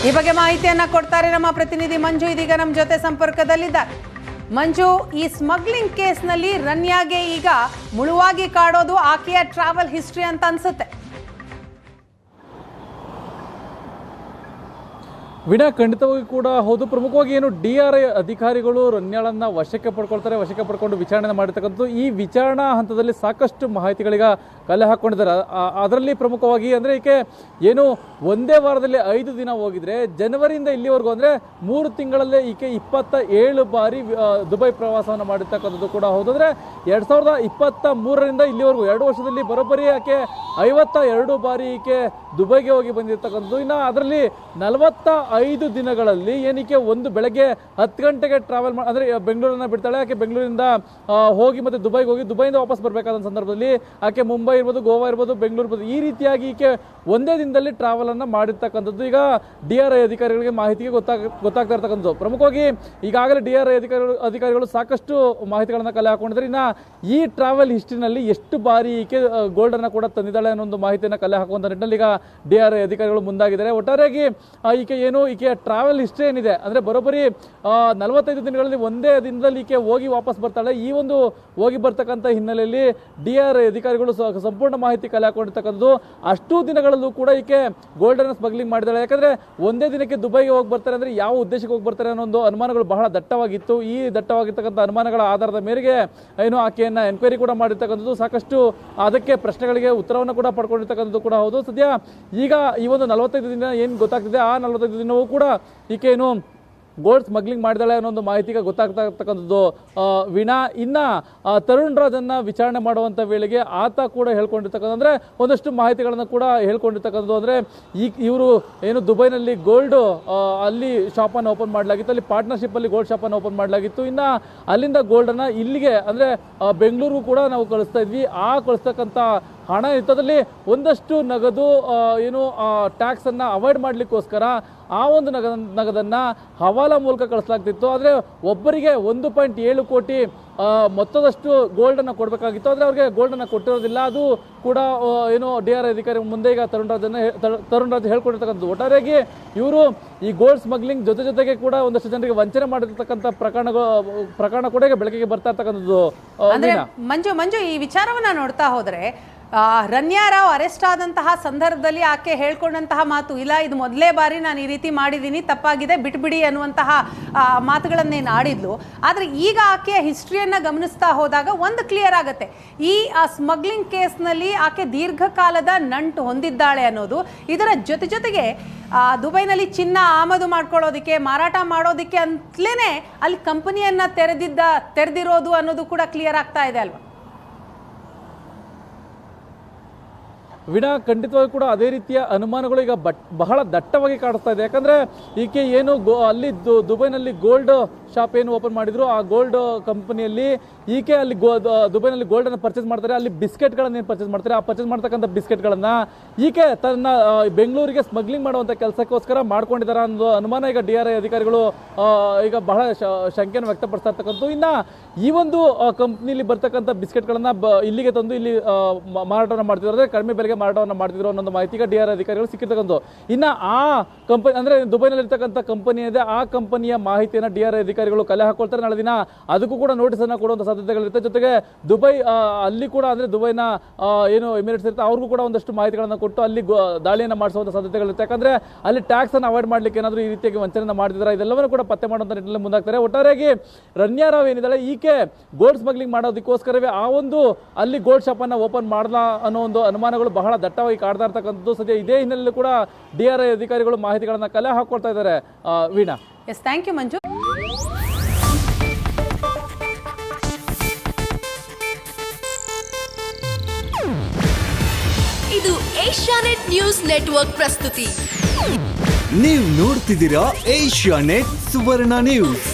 ಈ ಬಗ್ಗೆ ಮಾಹಿತಿಯನ್ನ ಕೊಡ್ತಾರೆ ನಮ್ಮ ಪ್ರತಿನಿಧಿ ಮಂಜು. ಇದೀಗ ನಮ್ಮ ಜೊತೆ ಸಂಪರ್ಕದಲ್ಲಿದ್ದಾರೆ. ಮಂಜು, ಈ ಸ್ಮಗ್ಲಿಂಗ್ ಕೇಸ್ನಲ್ಲಿ ರನ್ಯಾಗೆ ಈಗ ಮುಳುವಾಗಿ ಕಾಡೋದು ಆಕೆಯ ಟ್ರಾವೆಲ್ ಹಿಸ್ಟ್ರಿ ಅಂತ ಅನ್ಸುತ್ತೆ. ವಿನಾ, ಖಂಡಿತವಾಗಿ ಕೂಡ ಹೌದು. ಪ್ರಮುಖವಾಗಿ ಏನು DRI ಅಧಿಕಾರಿಗಳು ರನ್ಯಾಳನ್ನ ವಶಕ್ಕೆ ಪಡ್ಕೊಂಡು ವಿಚಾರಣೆ ಮಾಡಿರ್ತಕ್ಕಂಥದ್ದು. ಈ ವಿಚಾರಣಾ ಹಂತದಲ್ಲಿ ಸಾಕಷ್ಟು ಮಾಹಿತಿಗಳೀಗ ಕಲೆ ಹಾಕ್ಕೊಂಡಿದ್ದಾರೆ. ಅದರಲ್ಲಿ ಪ್ರಮುಖವಾಗಿ ಅಂದರೆ ಈಕೆ ಏನು ಒಂದೇ ವಾರದಲ್ಲಿ 5 ದಿನ ಹೋಗಿದ್ರೆ, ಜನವರಿಯಿಂದ ಇಲ್ಲಿವರೆಗೂ ಅಂದರೆ 3 ತಿಂಗಳಲ್ಲೇ ಈಕೆ 27 ಬಾರಿ ದುಬೈ ಪ್ರವಾಸವನ್ನು ಮಾಡಿರ್ತಕ್ಕಂಥದ್ದು ಕೂಡ ಹೌದು. ಅಂದರೆ 2023ರಿಂದ ಇಲ್ಲಿವರೆಗೂ 2 ವರ್ಷದಲ್ಲಿ ಬರೋಬ್ಬರಿ ಆಕೆ 52 ಬಾರಿ ಈಕೆ ದುಬೈಗೆ ಹೋಗಿ ಬಂದಿರ್ತಕ್ಕಂಥದ್ದು. ಇನ್ನು ಅದರಲ್ಲಿ 45 ದಿನಗಳಲ್ಲಿ ಏನಕ್ಕೆ ಒಂದು ಬೆಳಗ್ಗೆ 10 ಗಂಟೆಗೆ ಟ್ರಾವೆಲ್ ಅಂದರೆ ಬೆಂಗಳೂರನ್ನ ಬಿಡ್ತಾಳೆ. ಆಕೆ ಬೆಂಗಳೂರಿಂದ ಹೋಗಿ ಮತ್ತೆ ದುಬೈಗೆ ಹೋಗಿ ದುಬೈಯಿಂದ ವಾಪಸ್ ಬರಬೇಕಾದ ಸಂದರ್ಭದಲ್ಲಿ ಆಕೆ ಮುಂಬೈ ಇರ್ಬೋದು, ಗೋವಾ ಇರ್ಬೋದು, ಬೆಂಗಳೂರು ಇರ್ಬೋದು, ಈ ರೀತಿಯಾಗಿ ಈಕೆ ಒಂದೇ ದಿನದಲ್ಲಿ ಟ್ರಾವೆಲ್ ಅನ್ನ ಮಾಡಿರ್ತಕ್ಕಂಥದ್ದು ಈಗ DRI ಅಧಿಕಾರಿಗಳಿಗೆ ಮಾಹಿತಿಗೆ ಗೊತ್ತಾಗ್ತಾ ಇರ್ತಕ್ಕಂಥದ್ದು. ಪ್ರಮುಖವಾಗಿ ಈಗಾಗಲೇ DRI ಅಧಿಕಾರಿಗಳು ಸಾಕಷ್ಟು ಮಾಹಿತಿಗಳನ್ನ ಕಲೆ ಹಾಕೊಂಡಿದ್ದಾರೆ. ಇನ್ನ ಈ ಟ್ರಾವೆಲ್ ಹಿಸ್ಟ್ರಿನಲ್ಲಿ ಎಷ್ಟು ಬಾರಿ ಈಕೆ ಗೋಲ್ಡ್ ಅನ್ನ ಕೂಡ ತಂದಿದ್ದಾಳೆ ಅನ್ನೋ ಒಂದು ಮಾಹಿತಿಯನ್ನು ಕಲೆ ಹಾಕುವಂತ ನಿಟ್ಟಿನಲ್ಲಿ ಈಗ DRI ಅಧಿಕಾರಿಗಳು ಮುಂದಾಗಿದ್ದಾರೆ. ಒಟ್ಟಾರೆಯಾಗಿ ಈಕೆಯ ಟ್ರಾವೆಲ್ ಹಿಸ್ಟ್ರಿ ಏನಿದೆ ಅಂದ್ರೆ ಬರೋಬ್ಬರಿ 45 ದಿನಗಳಲ್ಲಿ ಒಂದೇ ದಿನದಲ್ಲಿ ಈಕೆ ಹೋಗಿ ವಾಪಸ್ ಬರ್ತಾಳೆ. ಈ ಒಂದು ಹೋಗಿ ಬರ್ತಕ್ಕಂಥ ಹಿನ್ನೆಲೆಯಲ್ಲಿ DRI ಅಧಿಕಾರಿಗಳು ಸಂಪೂರ್ಣ ಮಾಹಿತಿ ಕಲೆ ಹಾಕೊಂಡಿರ್ತಕ್ಕಂಥದ್ದು. ಅಷ್ಟು ದಿನಗಳಲ್ಲೂ ಕೂಡ ಈಕೆ ಗೋಲ್ಡ್ ಅನ್ನು ಸ್ಮಗ್ಲಿಂಗ್ ಮಾಡಿದಾಳೆ. ಯಾಕಂದ್ರೆ ಒಂದೇ ದಿನಕ್ಕೆ ದುಬೈಗೆ ಹೋಗಿ ಬರ್ತಾರೆ ಅಂದ್ರೆ ಯಾವ ಉದ್ದೇಶಕ್ಕೆ ಹೋಗಿ ಬರ್ತಾರೆ ಅನ್ನೋ ಒಂದು ಅನುಮಾನಗಳು ಬಹಳ ದಟ್ಟವಾಗಿತ್ತು. ಈ ದಟ್ಟವಾಗಿರ್ತಕ್ಕಂಥ ಅನುಮಾನಗಳ ಆಧಾರದ ಮೇರೆಗೆ ಏನು ಆಕೆಯನ್ನ ಎನ್ಕ್ವೈರಿ ಕೂಡ ಮಾಡಿರ್ತಕ್ಕಂಥದ್ದು. ಸಾಕಷ್ಟು ಅದಕ್ಕೆ ಪ್ರಶ್ನೆಗಳಿಗೆ ಉತ್ತರವನ್ನು ಕೂಡ ಪಡ್ಕೊಂಡಿರ್ತಕ್ಕಂಥದ್ದು ಕೂಡ ಹೌದು. ಸದ್ಯ ಈಗ ಈ ಒಂದು 45 ದಿನ ಏನು ಗೊತ್ತಾಗ್ತಿದೆ, ಆ 45 ದಿನವೂ ಕೂಡ ಈಕೆ ಏನು ಗೋಲ್ಡ್ ಸ್ಮಗ್ಲಿಂಗ್ ಮಾಡಿದಾಳೆ ಅನ್ನೋ ಒಂದು ಮಾಹಿತಿಗೆ ಗೊತ್ತಾಗ್ತಾ ಇರ್ತಕ್ಕಂಥದ್ದು ವಿನಾ. ಇನ್ನ ತರುಣ್ ರಾಜನ್ನ ವಿಚಾರಣೆ ಮಾಡುವಂತ ವೇಳೆಗೆ ಆತ ಕೂಡ ಹೇಳ್ಕೊಂಡಿರ್ತಕ್ಕಂಥ ಅಂದ್ರೆ ಒಂದಷ್ಟು ಮಾಹಿತಿಗಳನ್ನ ಕೂಡ ಹೇಳ್ಕೊಂಡಿರ್ತಕ್ಕಂಥದ್ದು. ಅಂದ್ರೆ ಇವರು ಏನು ದುಬೈನಲ್ಲಿ ಗೋಲ್ಡ್ ಅಲ್ಲಿ ಶಾಪ್ ಅನ್ನು ಓಪನ್ ಮಾಡಲಾಗಿತ್ತು, ಅಲ್ಲಿ ಪಾರ್ಟ್ನರ್ಶಿಪ್ ಅಲ್ಲಿ ಗೋಲ್ಡ್ ಶಾಪ್ ಅನ್ನು ಓಪನ್ ಮಾಡಲಾಗಿತ್ತು. ಇನ್ನ ಅಲ್ಲಿಂದ ಗೋಲ್ಡ್ ಅನ್ನ ಇಲ್ಲಿಗೆ ಅಂದ್ರೆ ಬೆಂಗಳೂರಿಗೂ ಕೂಡ ನಾವು ಕಳಿಸ್ತಾ ಇದ್ವಿ. ಆ ಕಳಿಸ್ತಕ್ಕಂಥ ಹಣ ಇರ್ತದಲ್ಲಿ ಒಂದಷ್ಟು ನಗದು ಏನು ಟ್ಯಾಕ್ಸ್ ಅನ್ನ ಅವಾಯ್ಡ್ ಮಾಡ್ಲಿಕ್ಕೋಸ್ಕರ ಆ ಒಂದು ನಗದನ್ನ ಹವಾಲಾ ಮೂಲಕ ಕಳಿಸಲಾಗ್ತಿತ್ತು. ಆದರೆ ಒಬ್ಬರಿಗೆ 1.7 ಕೋಟಿ ಮೊತ್ತದಷ್ಟು ಗೋಲ್ಡ್ ಅನ್ನ ಕೊಡಬೇಕಾಗಿತ್ತು. ಆದರೆ ಅವ್ರಿಗೆ ಗೋಲ್ಡ್ ಅನ್ನ ಕೊಟ್ಟಿರೋದಿಲ್ಲ. ಅದು ಕೂಡ ಏನು DRI ಅಧಿಕಾರಿ ಮುಂದೆ ಈಗ ತರುಣ್ ರಾಜ್ ಹೇಳ್ಕೊಂಡಿರ್ತಕ್ಕಂಥದ್ದು. ಒಟ್ಟಾರೆಯಾಗಿ ಇವರು ಈ ಗೋಲ್ಡ್ ಸ್ಮಗ್ಲಿಂಗ್ ಜೊತೆಗೆ ಕೂಡ ಒಂದಷ್ಟು ಜನರಿಗೆ ವಂಚನೆ ಮಾಡಿರ್ತಕ್ಕಂಥ ಪ್ರಕರಣ ಕೂಡ ಈಗ ಬೆಳಕಿಗೆ ಬರ್ತಾ ಇರ್ತಕ್ಕಂಥದ್ದು. ಮಂಜು, ಈ ವಿಚಾರವನ್ನ ನೋಡ್ತಾ ಹೋದ್ರೆ ರನ್ಯಾ ರಾವ್ ಅರೆಸ್ಟ್ ಆದಂತಹ ಸಂದರ್ಭದಲ್ಲಿ ಆಕೆ ಹೇಳ್ಕೊಂಡಂತಹ ಮಾತು, ಇಲ್ಲ ಇದು ಮೊದಲೇ ಬಾರಿ ನಾನು ಈ ರೀತಿ ಮಾಡಿದ್ದೀನಿ, ತಪ್ಪಾಗಿದೆ, ಬಿಟ್ಬಿಡಿ ಅನ್ನುವಂತಹ ಮಾತುಗಳನ್ನೇನು ಆಡಿದ್ಲು. ಆದರೆ ಈಗ ಆಕೆಯ ಹಿಸ್ಟ್ರಿಯನ್ನು ಗಮನಿಸ್ತಾ ಹೋದಾಗ ಒಂದು ಕ್ಲಿಯರ್ ಆಗುತ್ತೆ, ಈ ಸ್ಮಗ್ಲಿಂಗ್ ಕೇಸ್ನಲ್ಲಿ ಆಕೆ ದೀರ್ಘಕಾಲದ ನಂಟು ಹೊಂದಿದ್ದಾಳೆ ಅನ್ನೋದು. ಇದರ ಜೊತೆಗೆ ದುಬೈನಲ್ಲಿ ಚಿನ್ನ ಆಮದು ಮಾಡ್ಕೊಳ್ಳೋದಕ್ಕೆ, ಮಾರಾಟ ಮಾಡೋದಕ್ಕೆ ಅಂತಲೇ ಅಲ್ಲಿ ಕಂಪನಿಯನ್ನು ತೆರೆದಿರೋದು ಅನ್ನೋದು ಕೂಡ ಕ್ಲಿಯರ್ ಆಗ್ತಾ ಇದೆ ಅಲ್ವಾ? ವಿನಾ, ಖಂಡಿತವಾಗಿ ಕೂಡ ಅದೇ ರೀತಿಯ ಅನುಮಾನಗಳು ಈಗ ಬಹಳ ದಟ್ಟವಾಗಿ ಕಾಣಿಸ್ತಾ ಇದೆ. ಯಾಕಂದ್ರೆ ಈಕೆ ಏನು ಅಲ್ಲಿ ದುಬೈನಲ್ಲಿ ಗೋಲ್ಡ್ ಶಾಪ್ ಏನು ಓಪನ್ ಮಾಡಿದ್ರು, ಆ ಗೋಲ್ಡ್ ಕಂಪನಿಯಲ್ಲಿ ಈಕೆ ಅಲ್ಲಿ ದುಬೈನಲ್ಲಿ ಗೋಲ್ಡ್ ಅನ್ನು ಪರ್ಚೇಸ್ ಮಾಡ್ತಾರೆ. ಅಲ್ಲಿ ಬಿಸ್ಕೆಟ್ಗಳನ್ನ ಏನು ಪರ್ಚೇಸ್ ಮಾಡ್ತಾರೆ, ಆ ಪರ್ಚೇಸ್ ಮಾಡ್ತಕ್ಕಂಥ ಬಿಸ್ಕೆಟ್ಗಳನ್ನ ಈಕೆ ತನ್ನ ಬೆಂಗಳೂರಿಗೆ ಸ್ಮಗ್ಲಿಂಗ್ ಮಾಡುವಂತ ಕೆಲಸಕ್ಕೋಸ್ಕರ ಮಾಡ್ಕೊಂಡಿದ್ದಾರೆ ಅನ್ನೋ ಅನುಮಾನ ಈಗ DRI ಅಧಿಕಾರಿಗಳು ಈಗ ಬಹಳ ಶಂಕೆಯನ್ನು ವ್ಯಕ್ತಪಡಿಸ್ತಾ ಇರ್ತಕ್ಕಂಥದ್ದು. ಇನ್ನ ಈ ಒಂದು ಕಂಪ್ನಿಲಿ ಬರ್ತಕ್ಕಂಥ ಬಿಸ್ಕೆಟ್ಗಳನ್ನ ಇಲ್ಲಿಗೆ ತಂದು ಇಲ್ಲಿ ಮಾರಾಟವನ್ನು ಮಾಡ್ತಿದ್ರು, ಅಂದ್ರೆ ಕಡಿಮೆ ಬೆಲೆಗೆ ಮಾರಾಟವನ್ನು ಮಾಡ್ತಿದ್ರು ಅನ್ನೋ ಮಾಹಿತಿ ಈಗ DRI ಅಧಿಕಾರಿಗಳು ಸಿಕ್ಕಿರ್ತಕ್ಕಂಥ. ಇನ್ನ ಆ ಕಂಪನಿ ಅಂದ್ರೆ ದುಬೈನಲ್ಲಿ ಇರ್ತಕ್ಕಂಥ ಕಂಪನಿ ಇದೆ, ಆ ಕಂಪನಿಯ ಮಾಹಿತಿಯನ್ನು DRI ಅಧಿಕಾರಿಗಳು ಕಲೆ ಹಾಕೊಳ್ತಾರೆ. ನಾಳೆ ದಿನ ಅದಕ್ಕೂ ಕೂಡ ನೋಟಿಸ್ ಅನ್ನ ಕೊಡುವಂತ ಸಾಧ್ಯತೆಗಳಿರುತ್ತೆ. ಜೊತೆಗೆ ದುಬೈ ಅಲ್ಲಿ ಕೂಡ ಅಂದ್ರೆ ದುಬೈನ ಏನು ಎಮಿರೇಟ್ಸ್ ಇರುತ್ತೆ ಅವ್ರಿಗೂ ಕೂಡ ಒಂದಷ್ಟು ಮಾಹಿತಿಗಳನ್ನ ಕೊಟ್ಟು ಅಲ್ಲಿ ದಾಳಿಯನ್ನು ಮಾಡಿಸುವಂತ ಸಾಧ್ಯತೆಗಳಿರುತ್ತೆ. ಯಾಕಂದ್ರೆ ಅಲ್ಲಿ ಟ್ಯಾಕ್ಸ್ ಅನ್ನು ಅವಾಯ್ಡ್ ಮಾಡ್ಲಿಕ್ಕೆ ಏನಾದರೂ ಈ ರೀತಿಯಾಗಿ ವಂಚನೆ ಮಾಡಿದ್ರೆ ಇದೆಲ್ಲವನ್ನೂ ಕೂಡ ಪತ್ತೆ ಮಾಡುವಂತ ನಿಟ್ಟಿನಲ್ಲಿ ಮುಂದಾಗ್ತಾರೆ. ಒಟ್ಟಾರೆಯಾಗಿ ರನ್ಯಾ ರಾವ್ ಏನಿದ್ದಾಳೆ ಈಕೆ ಗೋಲ್ಡ್ ಸ್ಮಗ್ಲಿಂಗ್ ಮಾಡೋದಕ್ಕೋಸ್ಕರವೇ ಆ ಒಂದು ಅಲ್ಲಿ ಗೋಲ್ಡ್ ಶಾಪ್ ಅನ್ನ ಓಪನ್ ಮಾಡಲಾ ಅನ್ನೋ ಒಂದು ಅನುಮಾನಗಳು ಬಹಳ ದಟ್ಟವಾಗಿ ಕಾಡ್ತಾ ಇರ್ತಕ್ಕಂಥದ್ದು. ಸದ್ಯ ಇದೇ ಹಿನ್ನೆಲೆಯಲ್ಲಿ ಕೂಡ DRI ಅಧಿಕಾರಿಗಳು ಮಾಹಿತಿಗಳನ್ನ ಕಲೆ ಹಾಕೊಳ್ತಾ ಇದ್ದಾರೆ. ವೀಣಾ, ಎಸ್, ಥ್ಯಾಂಕ್ ಯು ಮಂಜು. ಇದು ಏಷ್ಯಾನೆಟ್ ನ್ಯೂಸ್ ನೆಟ್ವರ್ಕ್ ಪ್ರಸ್ತುತಿ. ನೀವು ನೋಡ್ತಿದ್ದೀರಾ ಏಷ್ಯಾನೆಟ್ ಸುವರ್ಣ ನ್ಯೂಸ್.